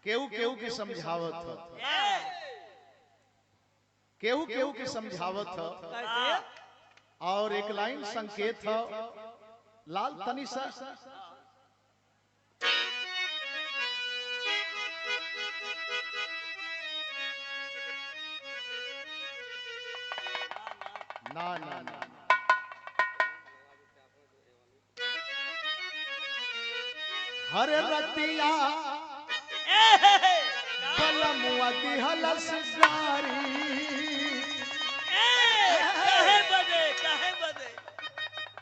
केहू केहू के समझावत हो, केहू केहू के समझावत हो। और एक लाइन संकेत हो, लाल तनी सा ना ना ना हर रतिया बलमुआ दिहल सगारी।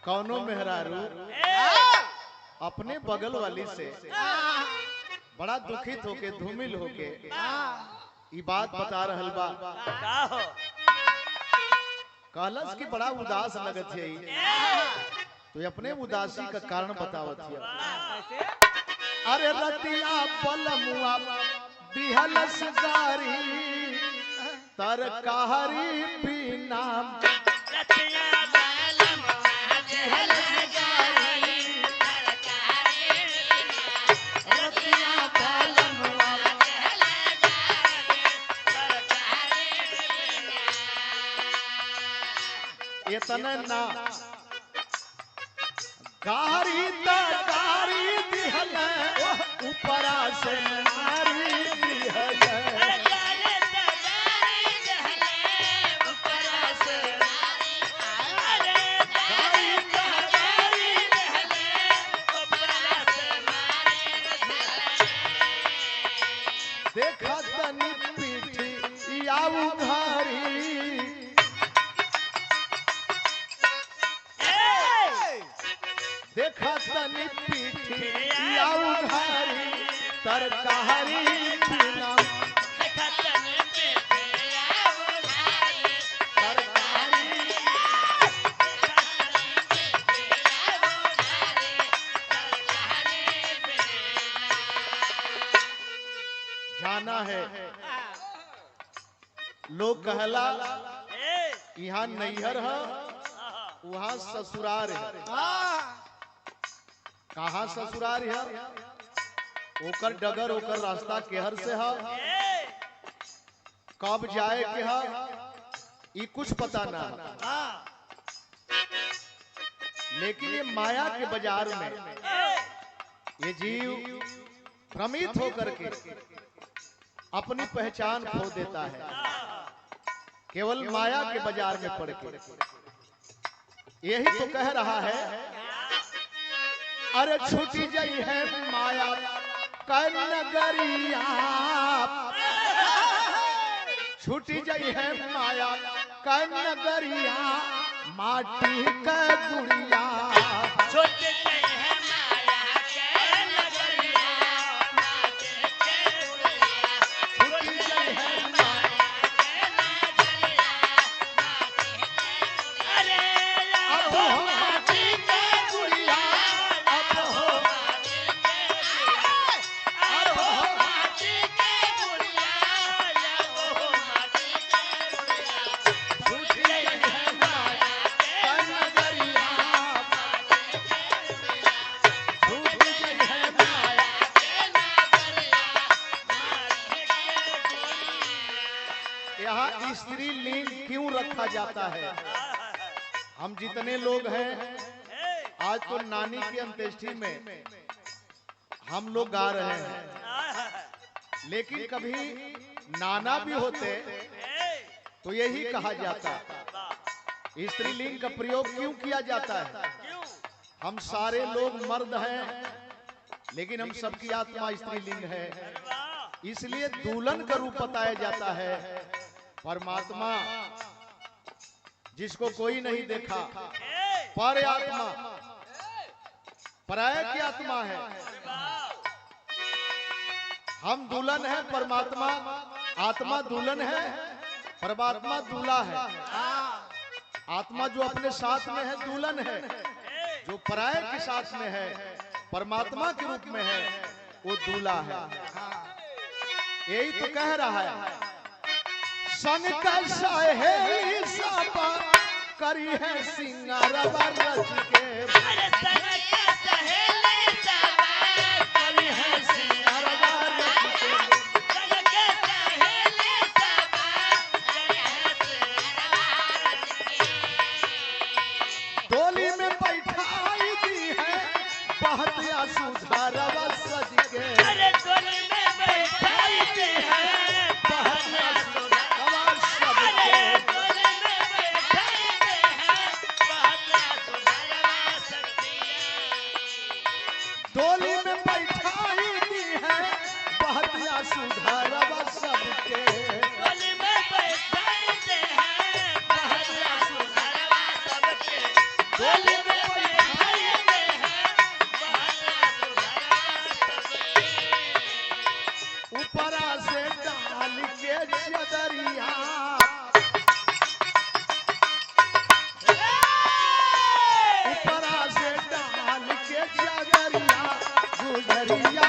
कौनो मेहरारू अपने बगल वाली से बड़ा दुखित होके धूमिल होके ई बात बता रहल बा। कहलस की बड़ा उदास लगत है, तो अपने उदासी का कारण बतावत है। अरे रतिया बलमुआ दिहल सगारी तरकारी बिना इतना ना गारी गारी दिहल ऊपरा से मारी दिहल। देखा तनी पीठी या उघारी, देखा तनी पीठी या उघारी तरकारी बिना जाना है। लोग कहला यहाँ नैहर है वहाँ ससुरार है। कहाँ ससुरार है? ओकर डगर ओकर रास्ता केहर से है, कब जाए के है ये कुछ पता ना है। लेकिन ये माया के बाजार में ये जीव भ्रमित होकर के अपनी पहचान खो देता है, केवल माया के बाजार में पड़ के। यही तो कह रहा है, अरे छूटी गई है माया का नगरिया, छूटी गई है माया का नगरिया, माटी का गुड़िया छूट गई है माया का नगरिया, माटी का गुड़िया छूट गई है माया का नगरिया, माटी का गुड़िया। यहाँ स्त्रीलिंग क्यों रखा जाता है? हम जितने लोग हैं आज तो नानी की अंत्येष्टि में हम लोग गा रहे हैं, लेकिन कभी नाना भी होते तो यही कहा जाता। स्त्रीलिंग का प्रयोग क्यों किया जाता है? हम सारे लोग मर्द हैं लेकिन हम सबकी आत्मा स्त्रीलिंग है, इसलिए दुल्हन का रूप बताया जाता है। परमात्मा जिसको कोई नहीं देखा, पर आत्मा पराया की आत्मा है। हम दुल्हन है, परमात्मा आत्मा दुल्हन है, परमात्मा दूल्हा है। आत्मा जो अपने साथ में है दुल्हन है, जो पराये के साथ में है परमात्मा के रूप में है वो दूल्हा है। यही तो कह रहा है, सन कैसा है सापा करी है सिंगार रच के, सन कैसा है सापा करी है सिंगार रच के। सुधरवा सबके डोली में बैठाते हैं बहरिया सुधरवा सबके डोली में बैठाते हैं बहरिया सुधरवा सबके ऊपरा से डाल के चदरिया ऊपरा से डाल के चदरिया गुजरिया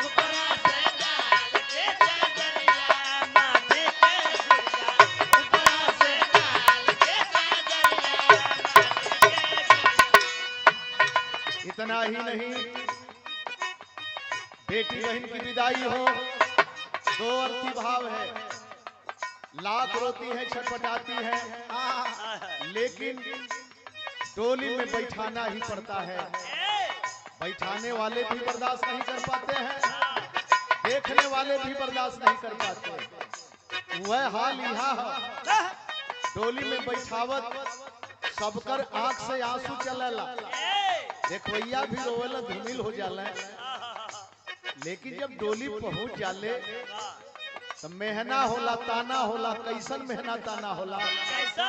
ऊपरा से डाल के चदरिया माथे पे गुड़िया ऊपरा से डाल के चदरिया माथे पे इतना ही नहीं, बेटी बहन की विदाई हो, दो अर्थी भाव है, लाख रोती है, छटपटाती है, लेकिन डोली में बैठाना ही पड़ता है। बैठाने वाले भी बर्दाश्त नहीं कर पाते हैं, देखने वाले भी बर्दाश्त नहीं कर पाते। वह हाल यहाँ है, डोली में बैठावत सबकर आंख से आंसू चलेला, देखवैया भी रोवेला, धूमिल हो जाला। लेकिन जब डोली पहुंच जाले तो मेहना होला, ताना होला। कैसन मेहना ताना होला? कैसा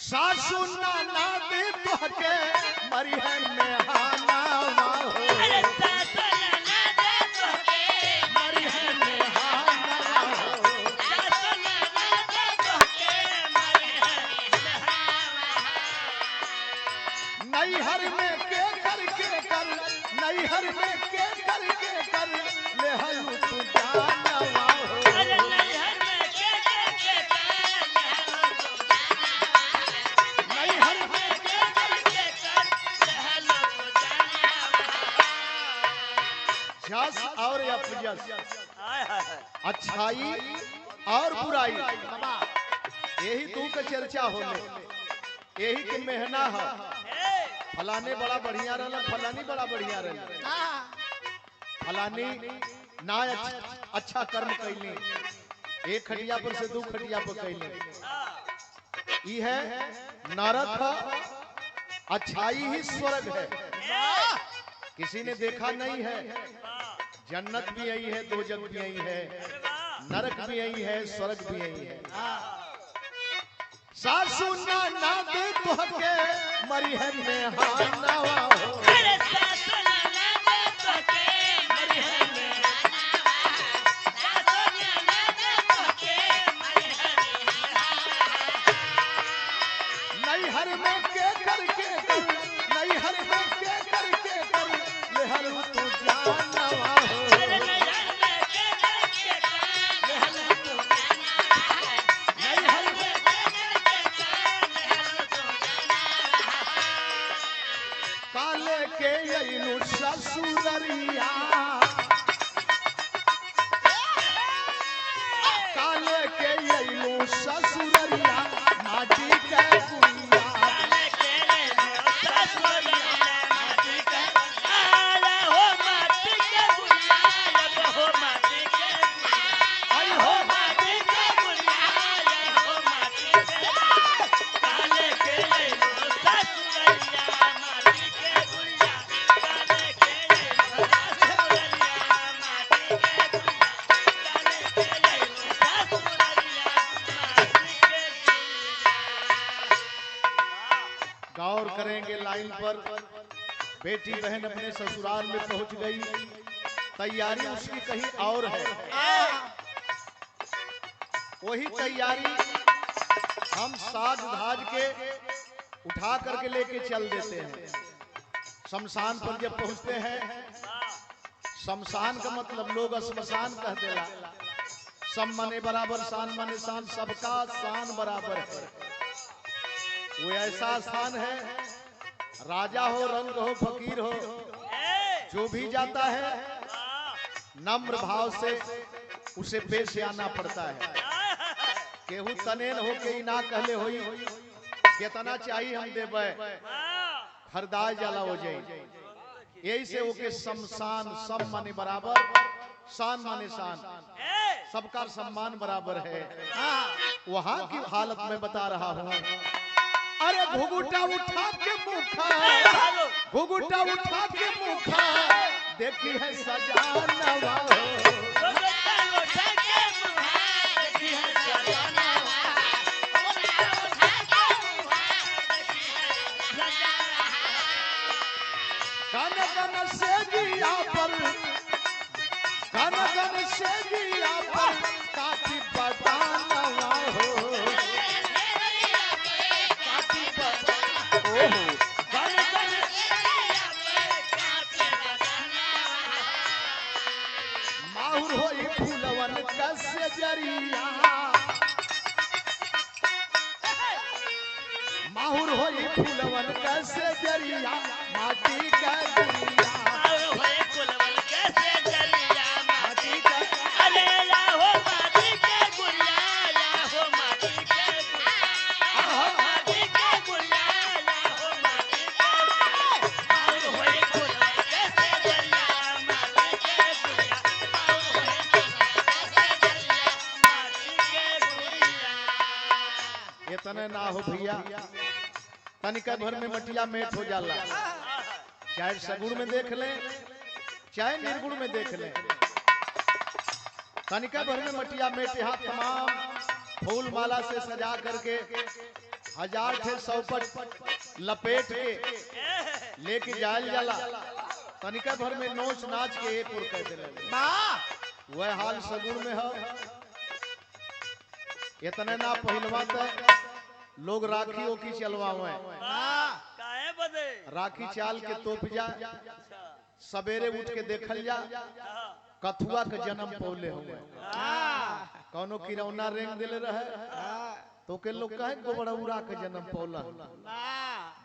सासू नाना दे तोहके मरी है मेहाना हो, अरे सासू नाना दे तोहके मरी है मेहाना हो। सासू नाना दे तोहके मरी है नैहर में के कर नैहर में के कर ले हलू तू जानवा हो। अरे नैहर में के नैहर में जस और अपजस, अच्छाई और बुराई, यही तू का चर्चा होने, यही के मेहना है। फलाने बड़ा बढ़िया रहला, फलानी बड़ा बढ़िया रहला, फलानी ना अच्छा कर्म कैली, एक खटिया पर से दो खटिया पर कैली। ये है नरक, अच्छाई ही स्वर्ग है। किसी ने देखा नहीं है, जन्नत भी यही है, दोजख भी यही है, नरक भी यही है, स्वर्ग भी यही है। सासू नाना दे तोहके मरी है मेहाना हो, अरे सासू नाना दे तोहके मरी है सासू नाना दे तोहके मरी है नैहर में के करके कर, नैहर में के करके कर ले हर तू जानवा हो। अरे नैहर में के करके कर ले हल तू नैहर में काले के अइनु ससुररिया, काले के अइनु ससुररिया माटी के गुड़िया। आई हो गौर करेंगे लाइन पर, बेटी बहन अपने ससुराल में पहुंच गई, तैयारी उसकी कहीं और है। वही तैयारी हम साज धाज के उठा करके लेके चल देते हैं। शमशान पर जब पहुंचते हैं, शमशान का मतलब लोग श्मशान कह देला। सब मने बराबर, शान मने शान, सबका शान बराबर है। वो ऐसा स्थान है, राजा हो, रंग हो, फकीर हो, जो भी जाता है नम्र भाव से उसे पेश आना पड़ता है। केहू तने न हो के ना कहले होई कितना चाहिए हम देबे, हरदाय जाला हो जाए। यही से ओके शमशान, सम माने बराबर, शान माने शान, सबका सम्मान बराबर है। वहां की हालत में बता रहा हूं। अरे घुघुटा उठा के मुखा, घुघुटा उठा के मुखा, देखी है सजानवा गन गन से जिया पर, गन गन से जिया पर काटी बदानवा हो, काटी बदानवा हो, गन गन माहुर होई फूलवन कस जरिया, माहुर होई फूलवन कस जरिया, माटी का गुड़िया माटी का इतने ना हो भैया, तनिका भर में मटिया मेट हो जाला, चाहे सगुण में देख ले चाहे निर्गुण में देख ले, तनिका भर में मटिया मेट यहाँ तमाम फूल माला से सजा करके 1000 ठे सौपट लपेट के लेके जायल जाला, तनिका भर में नोच नाच के एक और कह दे, वह हाल सगुण में है। इतने ना पहलवा तक लोग राखी ओखी चलवावे, राखी चाल के तोप जा, सवेरे उठ के देखल जा कथुआ के जन्म पौले हुए, कौनो किरौना रेंग दिले रहे तो के लोग कहे गोबड़ौरा के जन्म पौला,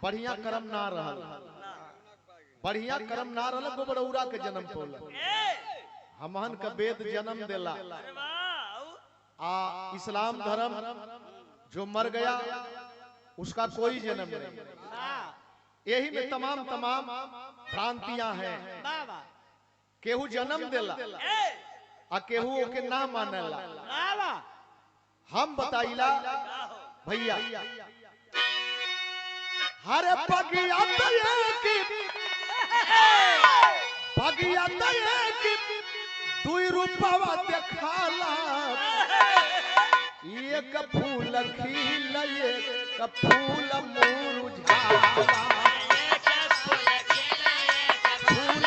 बढ़िया कर्म ना रहल, बढ़िया कर्म ना रहल, गोबड़ौरा के जन्म पौला। हमहन का वेद जन्म देला, इस्लाम धर्म जो मर गया उसका कोई जन्म नहीं, यही में तमाम तमाम भ्रांतियां हैं, केहू जन्म देला आ केहू ओके ना मानेला। हम बताइला भैया हरे पगिया पगिया दुई रूपवा देखाला, एक फूल खिल एक फूल मुरझाला, फूल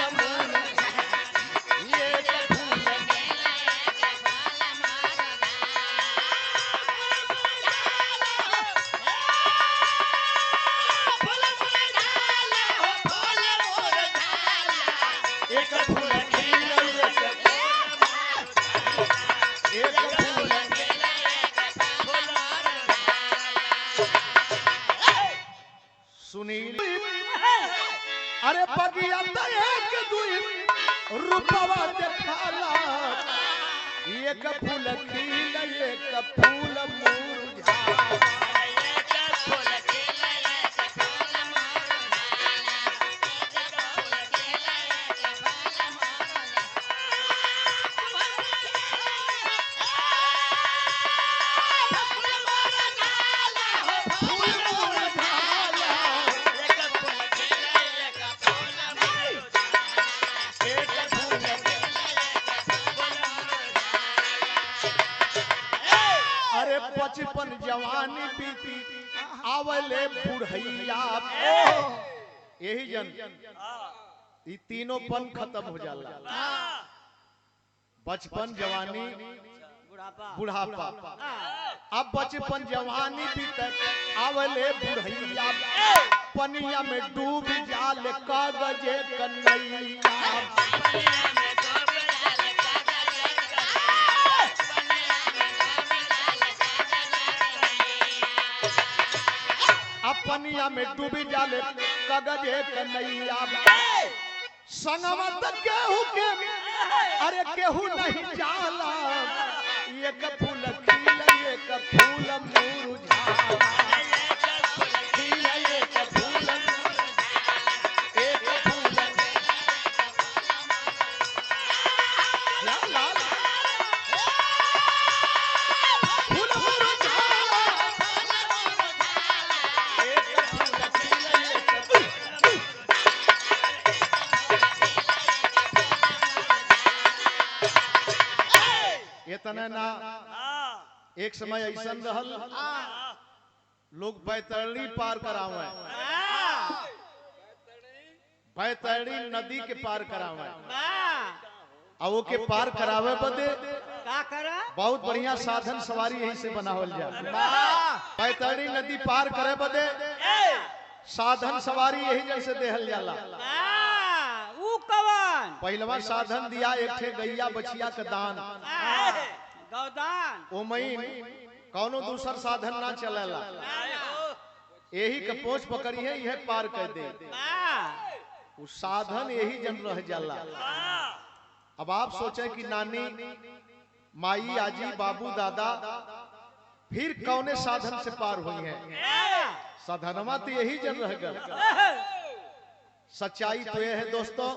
सुनील अरे पगिया एक दुई रूपवा देखाला, एक फूल खिल एक फूल मुरझाला, बचपन जवानी बीती आवले बुढ़ैया, यही जन ये तीनों पन खत्म हो जाला, बचपन जवानी बुढ़ापा, अब बचपन जवानी बीते आवले बुढ़ैया, पनिया में डूब जाल कागजे कन्हैया, पनिया में डूबी जाले कागजे कन्हैया, संगमत केहू के अरे केहू नहीं जाला, एक फूल खिल एक फूल मुरझाला, खिल एक फूल एक फूल लाल फूल मुरझाला, एक इतना ना एक समय ऐसा रहल लोग बैतरणी पार करावे, बैतरणी नदी के पार करावे, और वो के पार करावे बदे का करा बहुत बढ़िया साधन सवारी यही से बनावल जा। बैतरणी नदी पार करे बदे साधन सवारी यही जैसे देहल जाला। ऊ कवन पहलवा साधन दिया एक ठे गैया बछिया का दान, गौदान ओमई कौनो दूसर साधन ना चलेला, यही का पोंछ पकड़ी है यह पार कर दे, वो साधन यही जन रह जाला। अब आप सोचे कि नानी माई आजी बाबू दादा फिर कौने साधन से पार हुई है, साधनमा तो यही जन रह गया। सच्चाई तो यह है दोस्तों,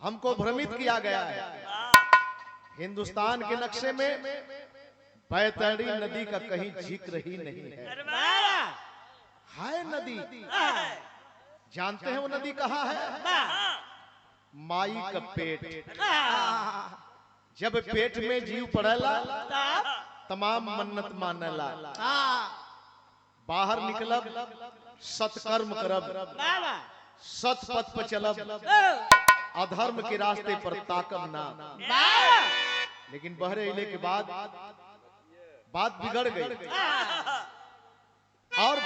हमको भ्रमित किया गया है। हिंदुस्तान के नक्शे में बैतरणी नदी का कहीं जिक्र ही नहीं है नदी। जानते हैं वो नदी कहाँ है? माई का पेट। जब पेट में जीव पड़ेला तमाम मन्नत मानेला, बाहर निकलब सत्कर्म करब, सत पथ पर चलब, अधर्म के रास्ते पर ताकब ना। लेकिन बहरे इले के बाद बात बिगड़ गई और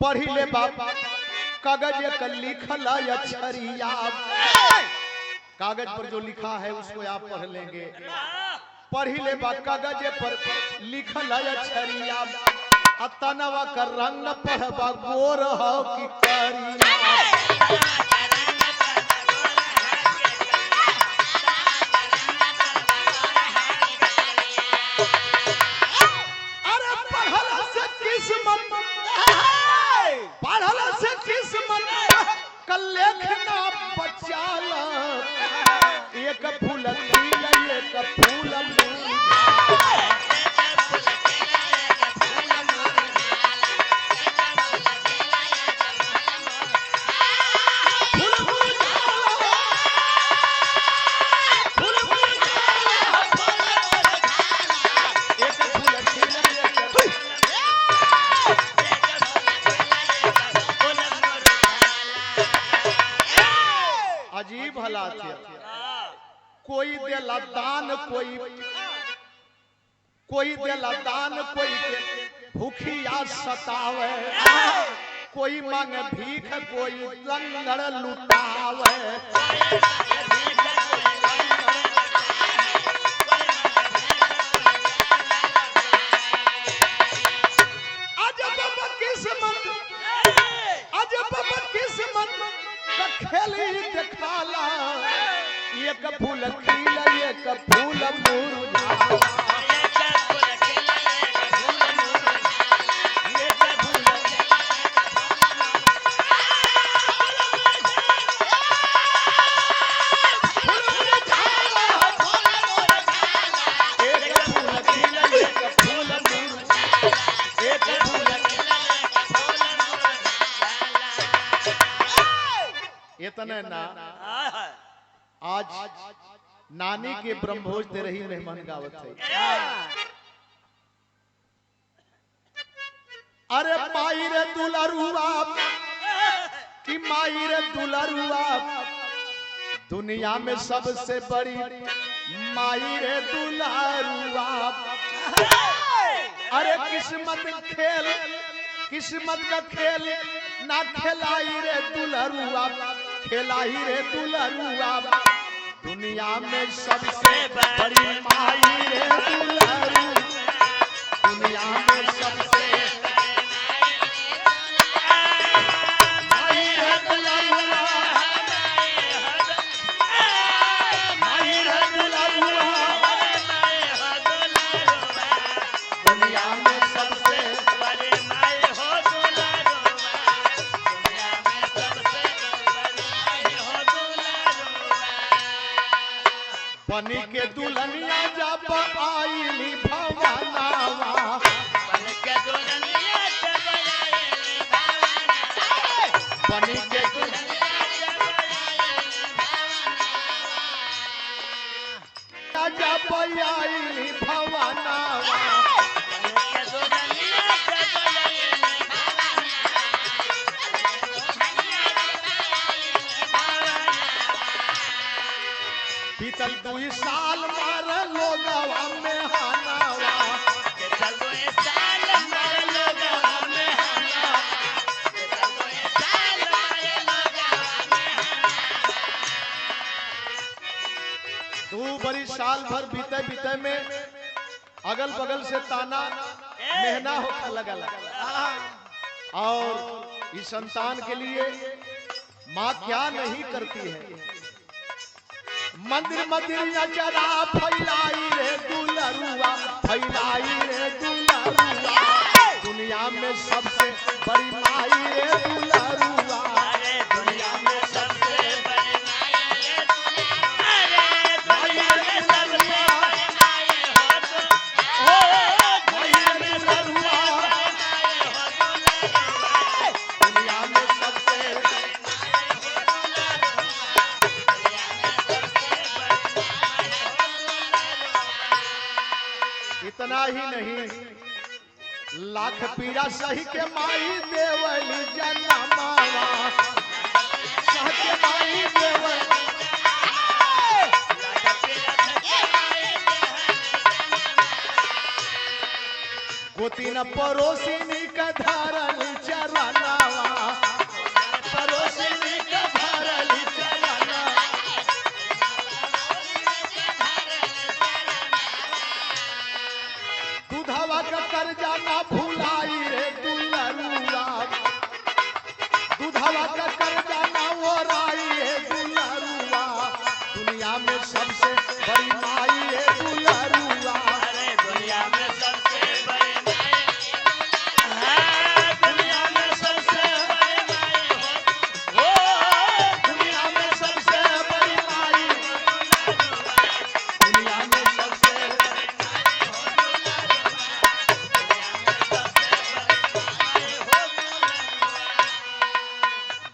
पढ़ी ले बाप कागज का लिखल अक्षरिया, कागज पर जो लिखा है उसको आप पढ़ लेंगे। पढ़ी ले बाप कागज पर लिखल अक्षरिया, तनवा का रंग पढ़बा गोर हो कि करिया। अरे पढ़ल से किस्मत, पढ़ल से किस्मत कल लेखना बचाला, एक फूल खिल एक फूल अजीब हालात है। कोई देला दान, कोई देला दान, कोई भूखिया सतावे, कोई मांगे भीख, कोई लंगड़ लुटावे। अजब किस्मत, अजब किस्मत का खेली दिखाला, एक फूल खिला एक फूल मुरझाला। इतने ना आज नानी के ब्रह्मभोज दे रही मेहमान गावत है। अरे माई रे दुलरुआ कि माई रे दुलरुआ, दुनिया में सबसे बड़ी माई रे दुलरुआ। अरे किस्मत खेल, किस्मत का खेल ना खेलाई रे दुलरुआ, खेलाई रे दुलरुआ। दुनिया में सबसे बड़ी माई रे दुलरुआ, दुनिया में सबसे माई रे दुलरुआ, माई रे दुलरुआ। दुनिया में सबसे बनी के दुल्हनिया जब आईली भवनावा, बनी के दुल्हनिया जब आईली भवनावा, बनी के दुल्हनिया जब आईली भवनावा, जब आईली बीतल 2 साल मार लोगवा में हानावा दू बड़ी साल भर बीते बीते में अगल बगल से ताना मेहना होकर लगल और इस संतान के लिए माँ क्या नहीं करती है। मंदिर मंदिर अजरा फैलाई रे दुलरुआ फैलाई रे दुलरुआ दुनिया में सबसे बड़ी माई रे दुलरुआ दुनिया में सबसे बड़ी इतना ही नहीं लाख पीड़ा सही के माई देवली जनमावा सह के माई देवली गोती न परोसिनी का धारल चरनावा परोसिनी का धारल चरनावा दूधवा का कर्जा ना भुलाई रे दुलरुआ दूधवा का कर्जा ना ओराई रे दुलरुआ दुनिया में सबसे बड़ी माई रे दुलरुआ दुनिया में सबसे बड़ी दुनिया में सबसे बड़ी माई हो दुनिया में सबसे बड़ी माई दुनिया में सबसे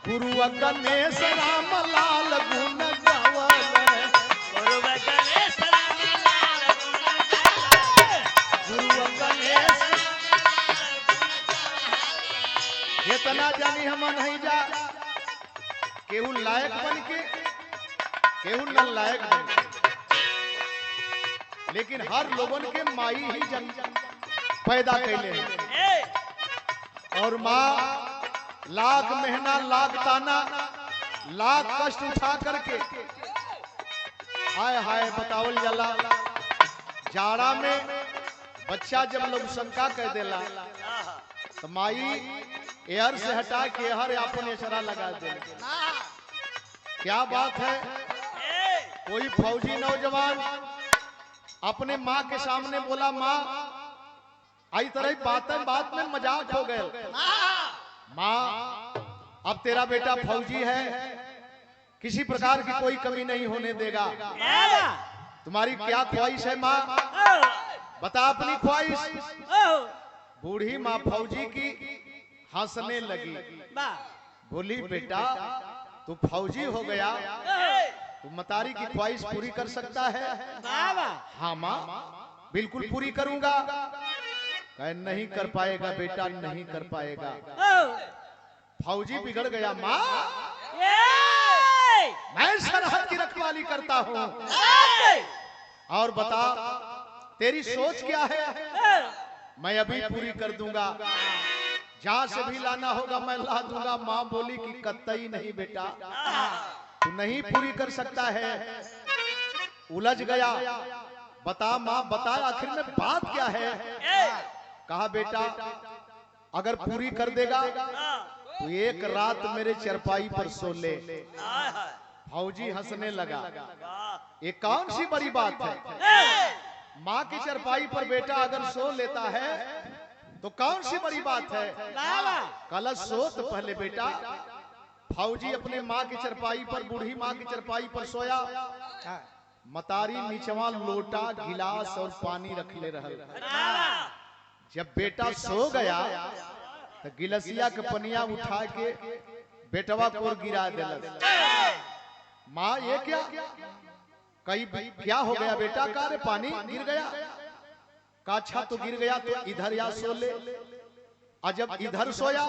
गुरु गणेश राम लाल गुण गावल गुरु गणेश राम लाल गुण गावल गुरु गणेश इतना जानी हम नहीं जा केहू लायक बन के केहू न लायक बन के लेकिन हर लोगन के माई ही जन पैदा कैले हैं और माँ लाख मेहना लाख ताना लाख कष्ट उठा करके हाय हाय बतावल जाला जाड़ा में बच्चा जब लोग शंका कह देला तो माई एयर से हटा के हर अपन इशारा लगा दे। क्या बात है कोई फौजी नौजवान अपने माँ के सामने बोला माँ आई तरह बात में मजाक हो गए माँ अब तेरा बेटा फौजी है किसी प्रकार की कोई कमी नहीं होने देगा तुम्हारी क्या ख्वाहिश है माँ बता अपनी ख्वाहिश। बूढ़ी माँ फौजी की हंसने लगी बोली बेटा तू फौजी हो गया तू मतारी की ख्वाहिश पूरी कर सकता है। हाँ माँ बिल्कुल पूरी करूंगा। कहे नहीं कर पाएगा बेटा नहीं कर पाएगा। फौजी बिगड़ गया माँ मैं सरहद की रखवाली करता हूँ और बता तेरी सोच क्या है। मैं अभी पूरी कर दूंगा जहां से भी लाना होगा मैं ला दूंगा। माँ बोली कि कतई नहीं बेटा तू नहीं पूरी कर सकता है। उलझ गया बता माँ बता आखिर में बात क्या है। कहा बेटा अगर पूरी कर देगा तो एक रात मेरे चरपाई पर सो ले। फौजी हंसने लगा ये कौन सी बड़ी बात है। माँ की चरपाई पर बेटा अगर सो लेता है तो कौन सी बड़ी बात है। कल सो तो पहले बेटा। फौजी अपने माँ की चरपाई पर बूढ़ी माँ की चरपाई पर सोया। मतारी नीचवा लोटा गिलास और पानी रख ले रहा। जब बेटा सो गया तो गिलसिया के पनिया उठा के बेटवा को गिरा दिला। माँ ये क्या कई क्या हो गया बेटा। का रे पानी गिर गया। का अच्छा तो गिर गया तो इधर या सो ले। और जब इधर सोया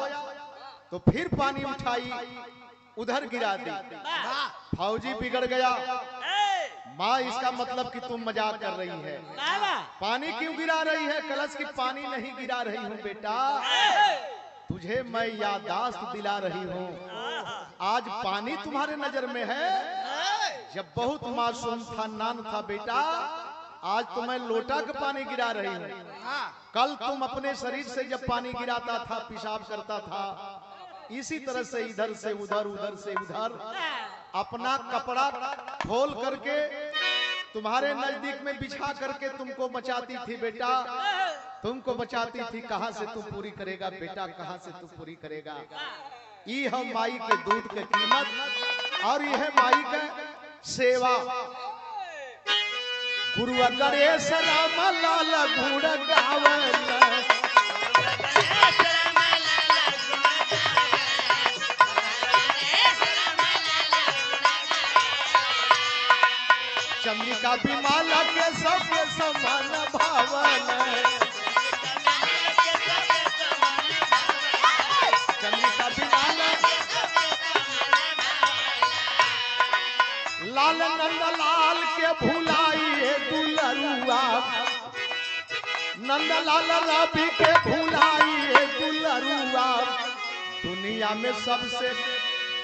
तो फिर पानी उठाई उधर गिरा दी। फौजी बिगड़ गया माँ इसका मतलब कि तुम मजाक कर रही है। पानी क्यों गिरा रही है? कलश की पानी नहीं गिरा रही हूँ बेटा, तुझे मैं याददाश्त दिला रही हूँ। आज पानी तुम्हारे नजर में है, जब बहुत मासूम था, नान था बेटा, आज तो मैं लोटा का पानी गिरा रही हूँ। कल तुम अपने शरीर से जब पानी गिराता था, पेशाब करता था, इसी तरह से इधर से उधर, उधर से उधर अपना कपड़ा खोल करके तुम्हारे नजदीक में बिछा करके तुमको बचाती थी बेटा, तुमको बचाती थी। कहां से तू पूरी करेगा बेटा, कहां से तू पूरी करेगा? ये है माई के दूध के कीमत और यह है माई का सेवा। गुरु गणेश राम लाल गुण गावल, चंद्रिका विमाला के सब समान भावन, चंद्रिका विमाला लाल नंद लाल के भुलाइए दुलरुआ, नंद लाल रवि के भुलाइए दुलरुआ, दुनिया में सबसे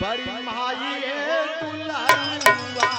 बड़ी माई है दुलरुआ।